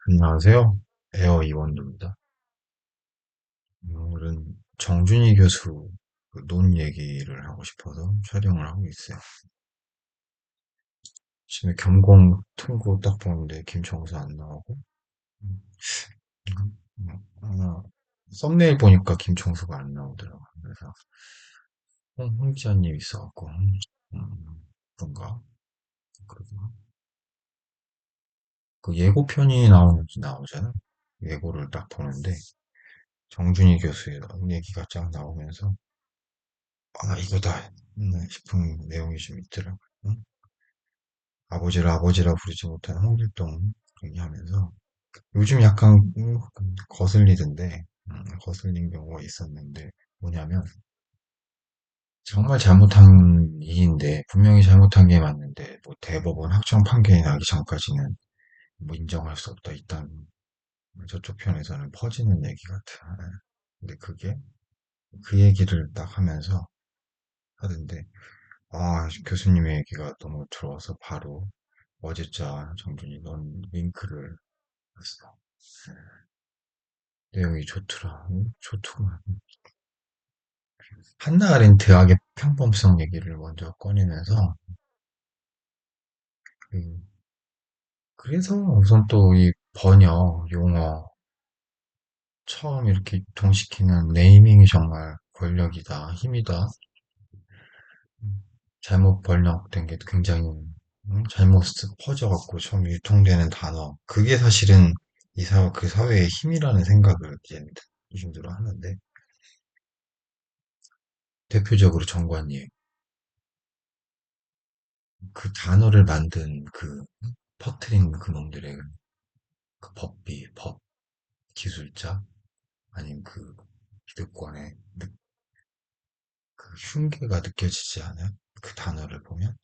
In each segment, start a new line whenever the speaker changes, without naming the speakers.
안녕하세요. 에어 이원도입니다. 오늘은 정준희 교수 그논 얘기를 하고 싶어서 촬영을 하고 있어요. 아침에 겸공 틀고 딱 보는데 김청수 안 나오고, 음, 썸네일 보니까 김청수가 안 나오더라고요. 그래서 홍지아님 있어갖고, 그런가? 그러구나. 그 예고편이 나오잖아. 예고를 딱 보는데 정준희 교수의 얘기가 쫙 나오면서 이거다 싶은 내용이 좀 있더라고요. 응? 아버지를 아버지라 부르지 못하는 홍길동 얘기하면서 요즘 약간 거슬리던데 거슬린 경우가 있었는데 뭐냐면 정말 잘못한 일인데 분명히 잘못한 게 맞는데 뭐 대법원 확정 판결이 나기 전까지는 뭐 인정할 수 없다 일단 저쪽 편에서는 퍼지는 얘기 같아. 근데 그게 그 얘기를 딱 하면서 하던데 교수님의 얘기가 너무 들어와서 바로 어제자 정준이 넌 링크를 했어. 내용이 좋더라. 좋더만. 한나 아렌트 악의 평범성 얘기를 먼저 꺼내면서 그, 그래서 우선 또 이 번역, 용어 처음 이렇게 동시키는 네이밍이 정말 권력이다, 힘이다. 잘못 번역된 게 굉장히 잘못 퍼져갖고 처음 유통되는 단어. 그게 사실은 그 사회의 힘이라는 생각을 이제 요즘 들어 하는데 대표적으로 정관님 그 단어를 만든 퍼트린 그놈들의 그 법 기술자 아니면 그 기득권의 그 흉계가 느껴지지 않아요? 그 단어를 보면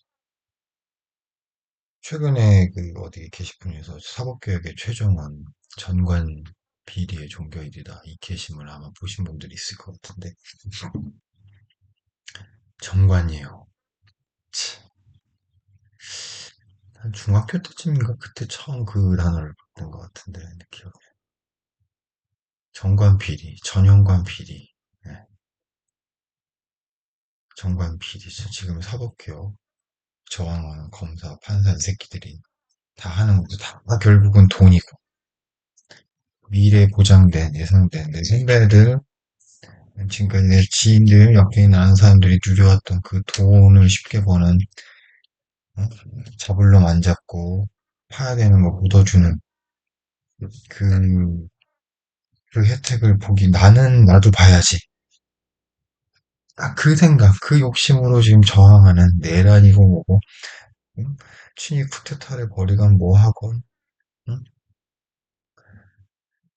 최근에 그 어디 게시판에서 사법개혁의 최종원 전관 비리의 종결이다 이 게시물 아마 보신 분들이 있을 것 같은데 전관이에요. 한 중학교 때쯤인가 그때 처음 그 단어를 봤던 것 같은데 기억에 전관 비리 전현관 비리 네, 전관 비리죠. 지금 사법개혁 저항하는 검사 판사 이 새끼들이 다 하는 것도 다 결국은 돈이고 미래 보장된 예상된 내 선배들 지금까지 내 지인들 옆에 아는 사람들이 누려왔던 그 돈을 쉽게 버는 어? 잡을 놈 안 잡고 파야 되는 거 묻어주는 그, 그 혜택을 보기 나도 봐야지. 그 생각, 그 욕심으로 지금 저항하는 내란이고 뭐고 응? 친위 쿠데타를 벌이건 뭐 하건 응?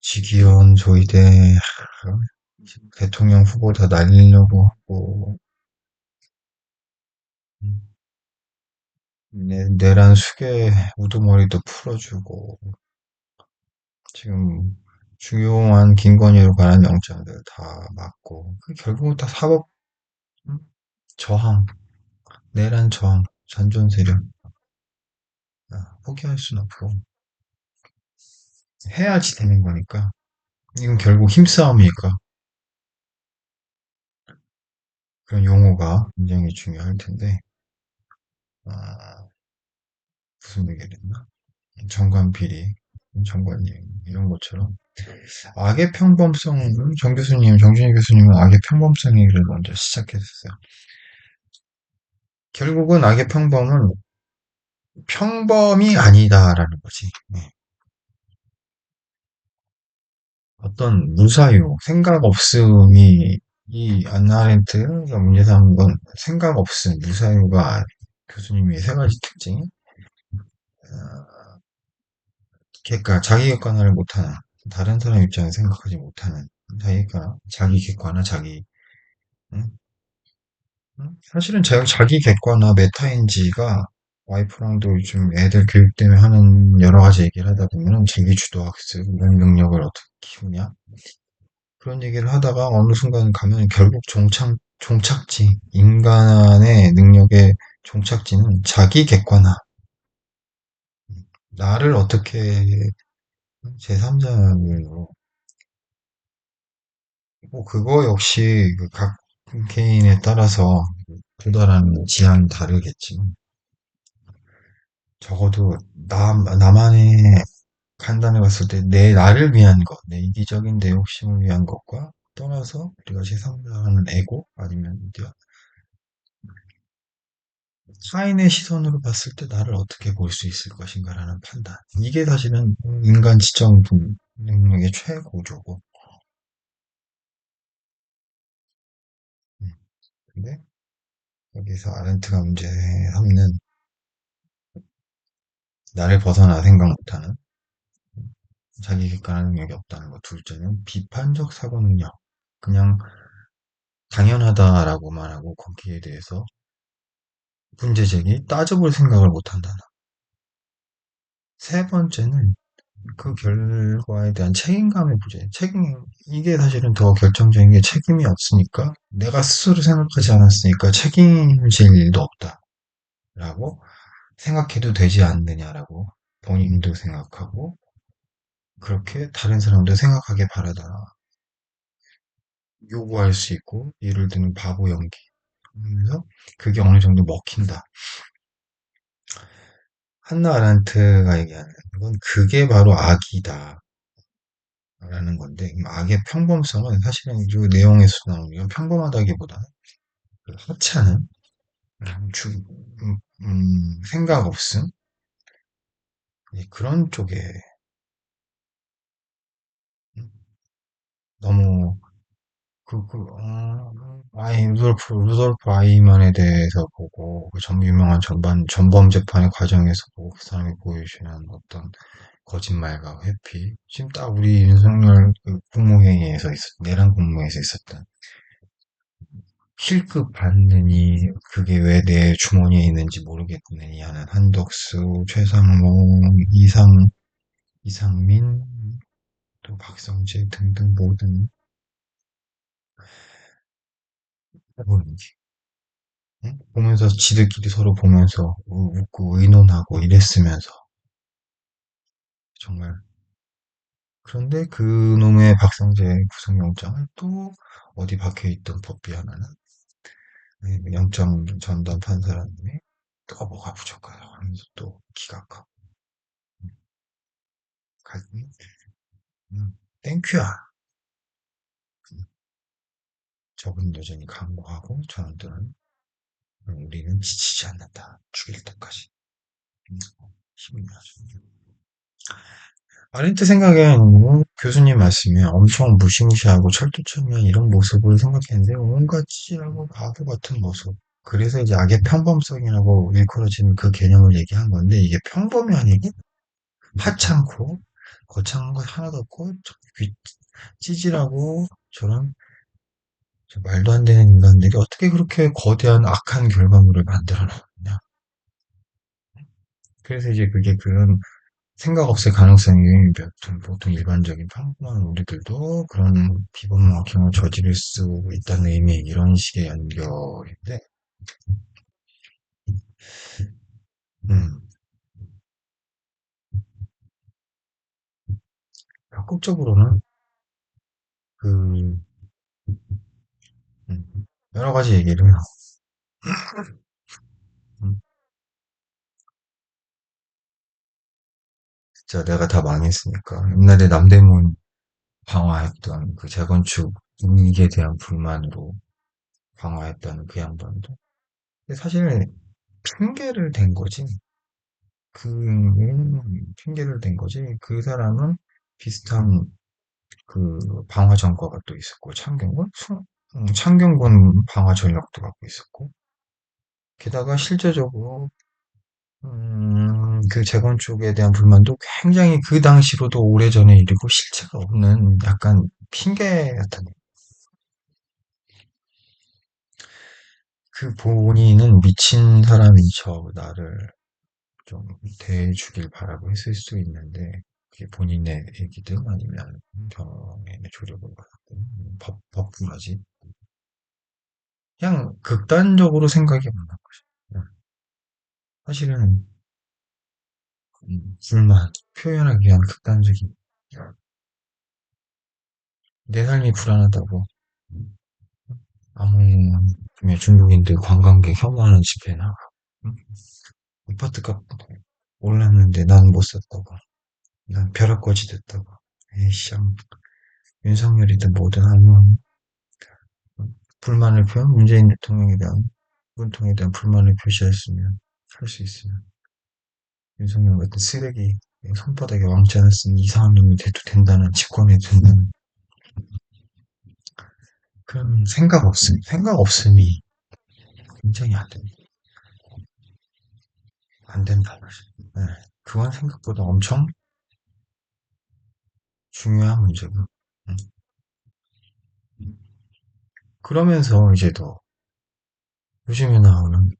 직위원 조이대 대통령 후보 다 날리려고 하고 응? 내란 수괴 우두머리도 풀어주고 지금 중요한 김건희로 관한 영장들 다 막고 결국은 다 사법 응? 저항, 내란 저항, 잔존 세력 포기할 순 없고 해야지 되는 거니까 이건 결국 힘싸움이니까 그런 용어가 굉장히 중요할 텐데 아, 무슨 얘기를 했나? 정관 비리, 정관님 이런 것처럼 악의 평범성은 정 교수님, 정준희 교수님은 악의 평범성 얘기를 먼저 시작했었어요. 결국은 악의 평범은 평범이 아니다라는 거지. 네. 어떤 무사유, 생각 없음이 이 안나 아렌트가 문제 삼은 건 생각 없음, 무사유가 교수님의 세 가지 특징이 그러니까 자기 객관화를 못하는 다른 사람 입장에 생각하지 못하는 자기 객관화, 응? 응? 사실은 제가 자기 객관화 메타인지가 와이프랑도 요즘 애들 교육 때문에 하는 여러 가지 얘기를 하다 보면은 자기 주도 학습 이런 능력을 어떻게 키우냐 그런 얘기를 하다가 어느 순간 가면 결국 종착지 인간의 능력의 종착지는 자기 객관화 나를 어떻게 제3자로, 뭐, 그거 역시 그 각 개인에 따라서 도달하는 지향이 다르겠지만, 적어도 나만의 판단해 봤을 때 나를 위한 것, 내 이기적인 내 욕심을 위한 것과 떠나서 우리가 제3자라는 에고 아니면 우리가 타인의 시선으로 봤을 때 나를 어떻게 볼 수 있을 것인가라는 판단. 이게 사실은 인간 지적 능력의 최고조고. 음, 근데 여기서 아렌트가 문제 삼는 나를 벗어나 생각 못하는 자기 객관화 능력이 없다는 것. 둘째는 비판적 사고 능력. 그냥 당연하다라고만 하고 거기에 대해서 문제 제기, 따져볼 생각을 못 한다. 세 번째는 그 결과에 대한 책임감의 부재. 이게 사실은 더 결정적인 게 책임이 없으니까, 내가 스스로 생각하지 않았으니까 책임질 일도 없다라고 생각해도 되지 않느냐라고 본인도 생각하고, 그렇게 다른 사람도 생각하게 바라다 요구할 수 있고, 예를 들면 바보 연기. 그래서 그게 어느 정도 먹힌다. 한나 아렌트가 얘기하는 건 그게 바로 악이다. 라는 건데, 악의 평범성은 사실은 이 내용에서 나오는 건 평범하다기보다는 그 하찮은, 주, 생각 없음, 그런 쪽에 음, 너무 루돌프 아이만에 대해서 보고 그 유명한 전범 재판의 과정에서 보고 그 사람이 보여주는 어떤 거짓말과 회피, 지금 딱 우리 윤석열 그 국무회의에서 내란 국무회의에서 있었던 실급 받느니 그게 왜 내 주머니에 있는지 모르겠느니 하는 한덕수, 최상목, 이상민, 또 박성재 등등 모든 뭐지? 보면서 지들끼리 서로 보면서 웃고 의논하고 이랬으면서 정말. 그런데 그 놈의 박성재 구속영장을 또 어디 박혀있던 법비 하나는 영장 전담 판사라님이 또 뭐가 부족하다 하면서 또 기각하고 가슴이 땡큐야. 적은 여전히 강구하고 저놈들은 우리는 지치지 않는다. 죽일 때까지. 힘이 나죠. 아렌트 생각엔 교수님 말씀에 엄청 무시무시하고 철두철미한 이런 모습을 생각했는데 온갖 찌질하고 바보 같은 모습. 그래서 이제 악의 평범성이라고 일컬어지는 그 개념을 얘기한 건데 이게 평범이 아니고 하찮고 거창한 것 하나도 없고 찌질하고 저런 말도 안 되는 인간들이 어떻게 그렇게 거대한 악한 결과물을 만들어 놨냐. 그래서 이제 그게 그런 생각 없을 가능성이 보통 일반적인 평범한 우리들도 그런 비범망성을 저지를 수 있다는 의미 이런 식의 연결인데, 음, 적극적으로는 그 여러 가지 얘기를 해요. 음, 진짜 내가 다 망했으니까 옛날에 남대문 방화했던 그 재건축 이익에 대한 불만으로 방화했던 그 양반도 근데 사실 핑계를 댄 거지. 그 핑계를 댄 거지. 그 사람은 비슷한 그 방화 전과가 또 있었고 창경군 방화 전력도 갖고 있었고 게다가 실제적으로 그 재건축에 대한 불만도 굉장히 그 당시로도 오래전의 일이고 실체가 없는 약간 핑계 같은 그 본인은 미친 사람인 척 나를 좀 대해주길 바라고 했을 수 있는데 그게 본인의 얘기든 아니면 경험의 조력을 받았든 법분하지 그냥 극단적으로 생각이 많은 거죠. 사실은 불만 표현하기 위한 극단적인. 내 삶이 불안하다고. 아무, 그냥 중국인들 관광객 혐오하는 집회 나. 응? 아파트값 올랐는데 난 못 샀다고. 난 벼락거지 됐다고. 에이씨, 윤석열이든 뭐든 하면 불만을 문재인 대통령에 대한, 문통에 대한 불만을 표시했으면, 할 수 있으면, 윤석열 같은 쓰레기, 손바닥에 왕자를 쓴 이상한 놈이 돼도 된다는, 집권해도 된다는, 그런 생각 없음이 굉장히 안 된다. 네. 그건 생각보다 엄청 중요한 문제고. 음. 그러면서 이제 더 요즘에 나오는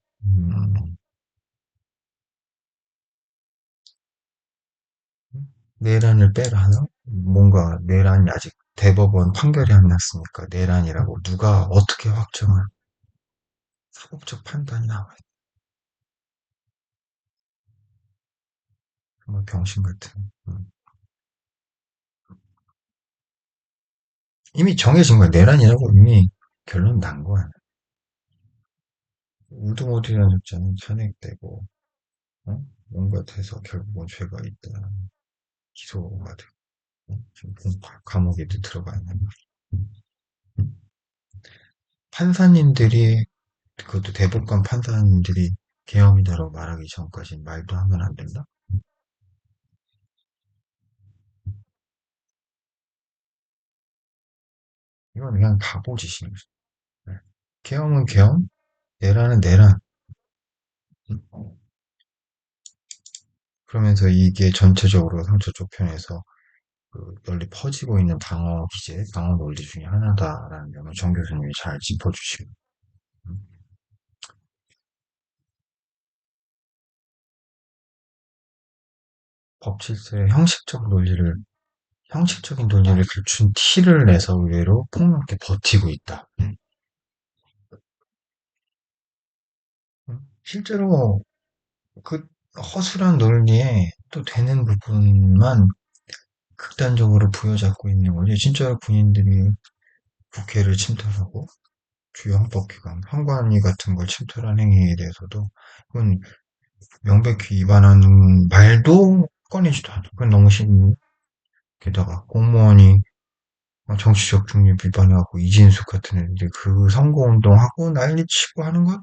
내란을 빼라 하나? 뭔가 내란이 아직 대법원 판결이 안 났으니까 내란이라고 누가 어떻게 확정을 사법적 판단이 나와요. 정말 병신 같은. 이미 정해진 거야. 내란이라고 이미 결론 난 거야. 우두머리라는 숫자는 탄핵되고 뭔가 돼서 결국은 죄가 있다. 기소가 되고 지금 감옥에도 들어가 있는 판사님들이 그것도 대법관 판사님들이 계엄이다라고 말하기 전까지 말도 하면 안 된다. 이건 그냥 바보짓인 거죠. 네. 계엄은 계엄, 내란은 내란. 그러면서 이게 전체적으로 상처 쪽편에서 그 널리 퍼지고 있는 방어 기제, 방어 논리 중에 하나다라는 점을 정 교수님이 잘 짚어주시고 음, 법질서의 형식적인 논리를 갖춘 티를 내서 의외로 폭넓게 버티고 있다. 실제로 그 허술한 논리에 또 되는 부분만 극단적으로 부여잡고 있는 거지. 진짜로 군인들이 국회를 침탈하고 주요 헌법기관, 헌관위 같은 걸 침탈한 행위에 대해서도 그건 명백히 위반하는 말도 꺼내지도 않아. 그건 너무 심해. 게다가 공무원이 정치적 중립 위반하고 이진숙 같은 애들이 그 선거운동하고 난리치고 하는 것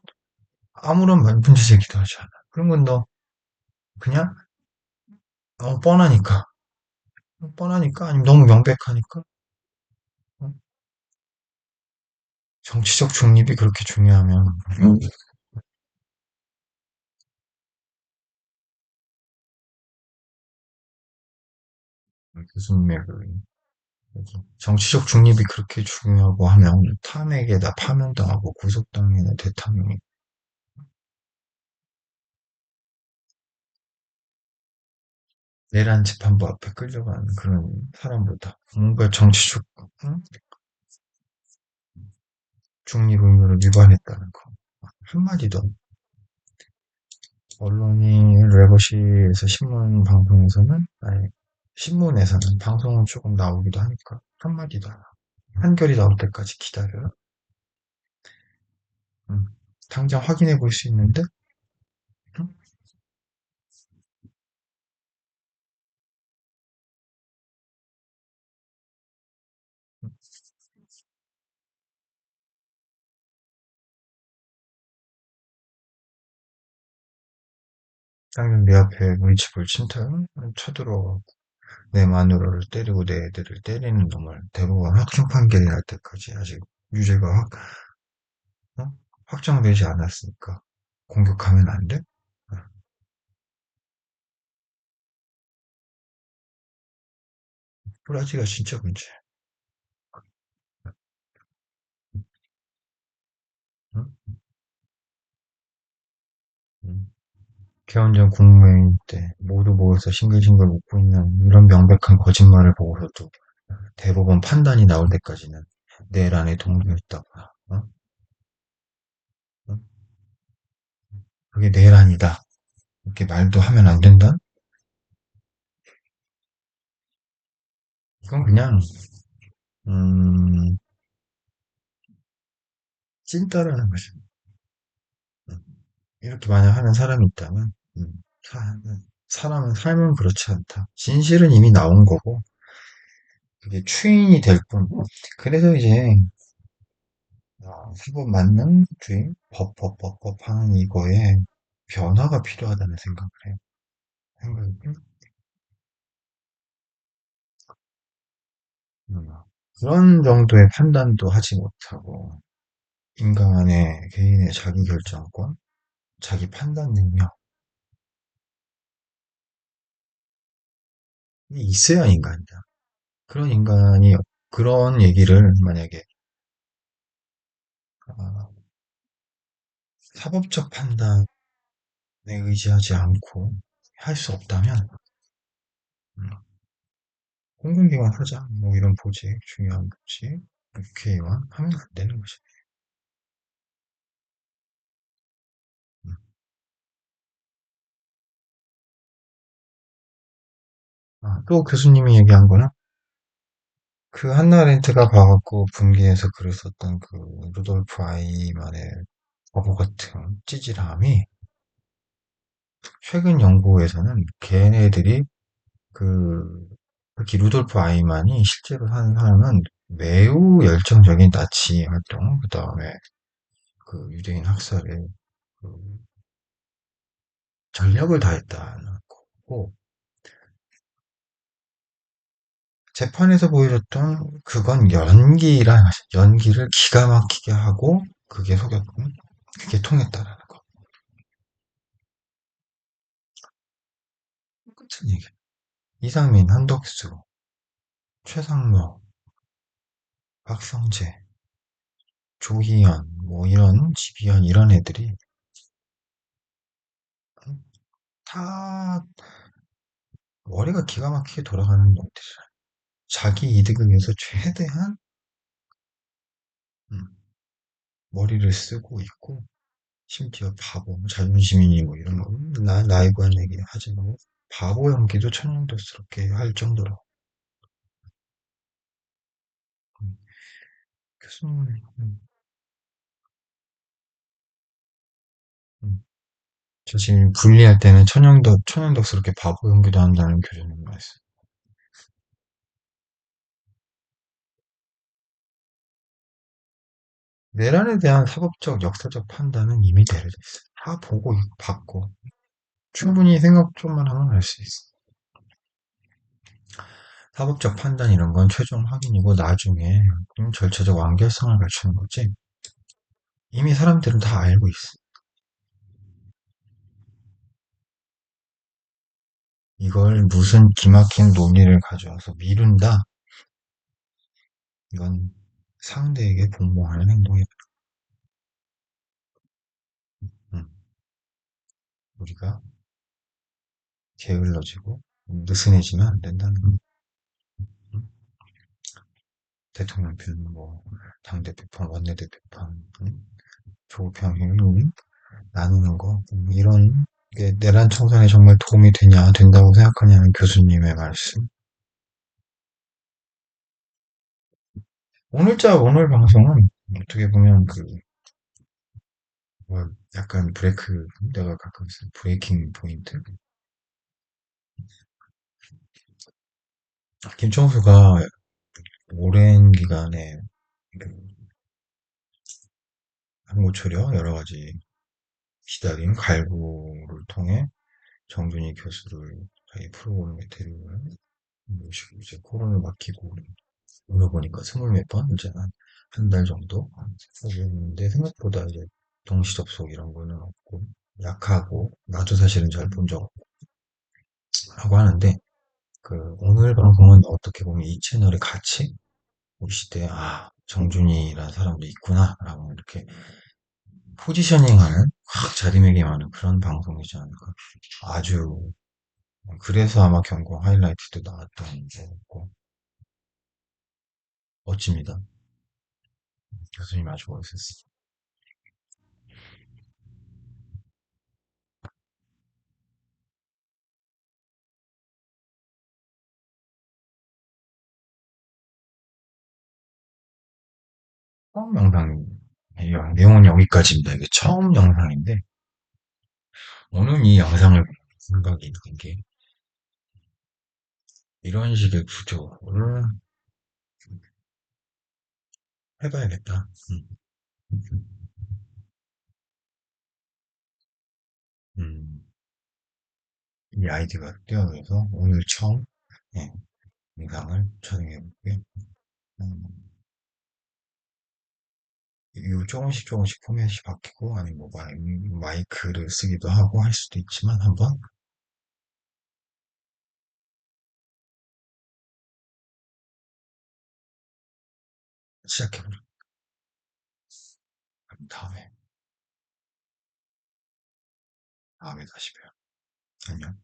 아무런 문제 제기도 하지 않아. 그런 건 너 그냥 뻔하니까 아니면 너무 명백하니까 어, 정치적 중립이 그렇게 중요하면 교수님의 그 정치적 중립이 그렇게 중요하고 하면 탄핵에다 파면당하고 구속당하는 대통령이 내란 재판부 앞에 끌려가는 그런 사람보다 뭔가 정치적 응? 중립 의무를 위반했다는 거 한마디도 언론이 레거시에서 신문 방송에서는 아니 신문에서는 방송은 조금 나오기도 하니까 한마디도 안 하고 한결이 나올 때까지 기다려요. 응. 당장 확인해 볼 수 있는데 응? 당장 내 앞에 문집을 쳐들어 내 마누라를 때리고 내 애들을 때리는 놈을 대법원 확정 판결이 날 때까지 아직 유죄가 어? 확정되지 않았으니까 공격하면 안 돼? 어, 브라지가 진짜 문제야. 응? 응. 개헌전 국무회의 때 모두 모여서 싱글싱글 웃고 있는 이런 명백한 거짓말을 보고서도 대법원 판단이 나올 때까지는 내란에 동조했다거나 어? 그게 내란이다 이렇게 말도 하면 안 된다? 그건 그냥 음, 찐따라는 거지. 음. 이렇게 만약 하는 사람이 있다면 사, 사람은 삶은 그렇지 않다. 진실은 이미 나온 거고 그게 추인이 될 뿐. 그래서 이제 사법 만능주의, 법 하는 이거에 변화가 필요하다는 생각을 해요. 생각을 음, 그런 정도의 판단도 하지 못하고 인간의 개인의 자기 결정권, 자기 판단 능력이 있어야 인간이다. 그런 인간이 그런 얘기를 만약에 아, 사법적 판단에 의지하지 않고 할 수 없다면 음, 공공기관 하자. 뭐 이런 보직, 중요한 보직, 국회의원 하면 안 되는 거지. 음. 또 교수님이 얘기한 거는 그 한나렌트가 봐갖고 분기에서 글을 썼던 그 루돌프 아이만의 바보 같은 찌질함이 최근 연구에서는 걔네들이 그 특히 루돌프 아이만이 실제로 사는 사람은 매우 열정적인 나치 활동, 그 다음에 그 유대인 학살에 그 전력을 다했다는 거고, 재판에서 보여줬던 그건 연기를 기가 막히게 하고, 그게 속였고, 그게 통했다라는 거. 똑같은 얘기. 이상민, 한덕수, 최상로, 박성재, 조희연, 뭐 이런 지비현 이런 애들이 다 머리가 기가 막히게 돌아가는 놈들이라. 자기 이득을 위해서 최대한 음, 머리를 쓰고 있고 심지어 바보, 자존심이니 뭐 이런 거 나에 관한 얘기 하지 말고 바보 연기도 천연덕스럽게 할 정도로 음, 교수님 음. 저 지금 분리할 때는 천연덕스럽게 바보 연기도 한다는 교수님 말씀. 내란에 대한 사법적, 역사적 판단은 이미 내려져 있어. 다 보고 봤고 충분히 생각 좀만 하면 알 수 있어. 사법적 판단 이런 건 최종 확인이고 나중에 절차적 완결성을 갖추는 거지. 이미 사람들은 다 알고 있어. 이걸 무슨 기막힌 논리를 가져와서 미룬다? 이건 상대에게 복무하는 행동이다. 음, 우리가 게을러지고 느슨해지면 안 된다는 거. 음, 대통령 편, 뭐 당대표 편, 원내대표 편, 조평을 나누는 거 이런 게 내란 청산에 정말 도움이 되냐 된다고 생각하냐는 교수님의 말씀. 오늘 방송은 어떻게 보면 뭐 약간 내가 가끔 쓰는 브레이킹 포인트. 김청수가 오랜 기간에 그 항고초려 여러 가지 기다림 갈구를 통해 정준희 교수를 자기 프로그램에 데리고 모시고 이제 코론을 맡기고 물어보니까 스물 몇 번 이제 한 달 정도 하고 있는데 생각보다 이제 동시 접속 이런 거는 없고 약하고 나도 사실은 잘 본 적 없고 하고 하는데 그 오늘 방송은 어떻게 보면 이 채널의 가치 우리 시대에 정준이라는 사람도 있구나라고 이렇게 포지셔닝하는 확 자리매김하는 그런 방송이지 않을까. 아주 그래서 아마 경고 하이라이트도 나왔던 거고 멋집니다. 교수님 아주 멋있었어요. 처음 영상, 내용은 여기까지입니다. 이게 처음 영상인데, 오늘 이 영상을 보고 생각이 든 게, 이런 식의 구조를 해봐야겠다. 음, 이 아이디가 뛰어들어서 오늘 처음, 예, 영상을 촬영해 볼게요. 음, 이거 조금씩 조금씩 포맷이 바뀌고, 아니면 뭐 마이크를 쓰기도 하고 할 수도 있지만, 한번 시작해보죠. 그럼 다음에 다시 봬요. 안녕.